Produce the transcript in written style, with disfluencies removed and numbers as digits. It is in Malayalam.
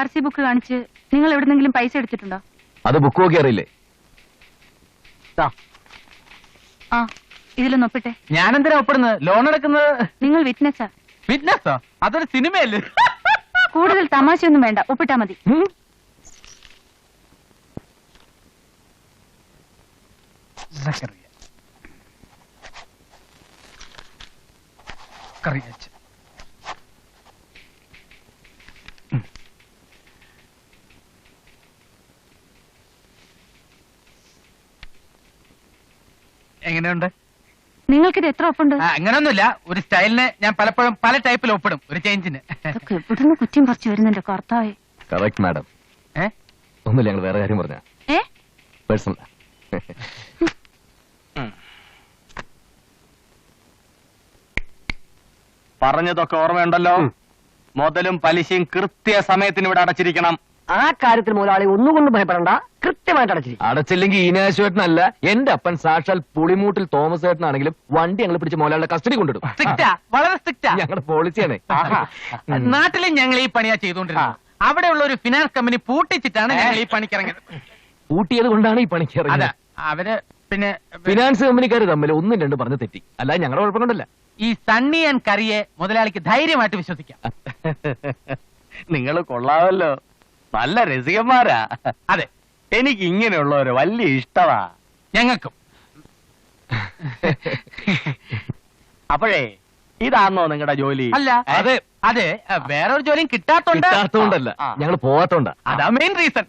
RC ബുക്ക് കാണിച്ച് നിങ്ങൾ എവിടെന്നെങ്കിലും പൈസ എടുത്തിട്ടുണ്ടോ? അത് ബുക്ക് നോക്കി അറിയില്ലേ? ആ, ഇതിലൊന്ന് ഒപ്പിട്ടെ. ഞാനെന്തിനാ ഒപ്പിടുന്നത്? ലോൺ എടുക്കുന്നത്? നിങ്ങൾ വിറ്റ്നസ്സാ. വിറ്റ്നസ്സോ? അതൊരു സിനിമയല്ലേ? കൂടുതൽ തമാശയൊന്നും വേണ്ട, ഒപ്പിട്ടാ മതി. എങ്ങനെയുണ്ട്? നിങ്ങൾക്കിത് എത്ര ഒപ്പുണ്ട്? അങ്ങനൊന്നുമില്ല, ഒരു സ്റ്റൈലിന് ഞാൻ പലപ്പോഴും പല ടൈപ്പിൽ ഒപ്പിടും, ഒരു ചേഞ്ചിന്. ഇതൊക്കെ എവിടുന്ന് കുറ്റം പറിച്ചു വരുന്നുണ്ട് കർത്താവേ. Correct madam. ഒന്നുമില്ല, ഞങ്ങൾ വേറെ കാര്യം പറഞ്ഞ പേഴ്സണൽ. പറഞ്ഞതൊക്കെ ഓർമ്മയുണ്ടല്ലോ? മുതലും പലിശയും കൃത്യസമയത്തിന് ഇവിടെ അടച്ചിരിക്കണം. ആ കാര്യത്തിൽ മുതലാളി ഒന്നുകൊണ്ടും ഭയപ്പെടണ്ട, കൃത്യമായിട്ട് അടച്ചിരിക്കും. അടച്ചില്ലെങ്കിൽ ഈനാശുവേട്ടനല്ല, എന്റെ അപ്പൻ സാക്ഷാൽ പുളിമൂട്ടിൽ തോമസ് ഏട്ടനാണെങ്കിലും വണ്ടി ഞങ്ങൾ പിടിച്ച് മുതലാളിയുടെ കസ്റ്റഡി കൊണ്ടിടും. സ്ട്രിക്റ്റാ, വളരെ സ്ട്രിക്റ്റാ. ഞങ്ങളുടെ പോളിസിയാണ്. നാട്ടിലും ഞങ്ങൾ ഈ പണിയാ ചെയ്തുകൊണ്ടിരുന്നത്. അവിടെയുള്ള ഒരു ഫിനാൻസ് കമ്പനി പൂട്ടിച്ചിട്ടാണ് ഞങ്ങൾ ഈ പണിക്കിറങ്ങിയത്. പൂട്ടിയത് കൊണ്ടാണ് ഈ പണിക്ക് ഇറങ്ങിയത്. അവര് പിന്നെ ഫിനാൻസ് കമ്പനിക്കാർ തമ്മിൽ ഒന്നും രണ്ടും പറഞ്ഞ് തെറ്റി, അല്ലാതെ ഞങ്ങളുടെ കുഴപ്പം കൊണ്ടല്ല. ഈ സണ്ണി ആൻഡ് കറിയെ മുതലാളിക്ക് ധൈര്യമായിട്ട് വിശ്വസിക്കാം. നിങ്ങൾ കൊള്ളാമല്ലോ, നല്ല രസികന്മാരാ. അതെ, എനിക്ക് ഇങ്ങനെയുള്ളവര് വലിയ ഇഷ്ടമാ. ഞങ്ങൾക്കും. അപ്പോഴേ ഇതാണോ നിങ്ങളുടെ ജോലി? അല്ല, അതെ അതെ, വേറൊരു ജോലിയും കിട്ടാത്തോണ്ടല്ല, ഞങ്ങൾ പോവാത്തോണ്ടാ. അതാ മെയിൻ റീസൺ.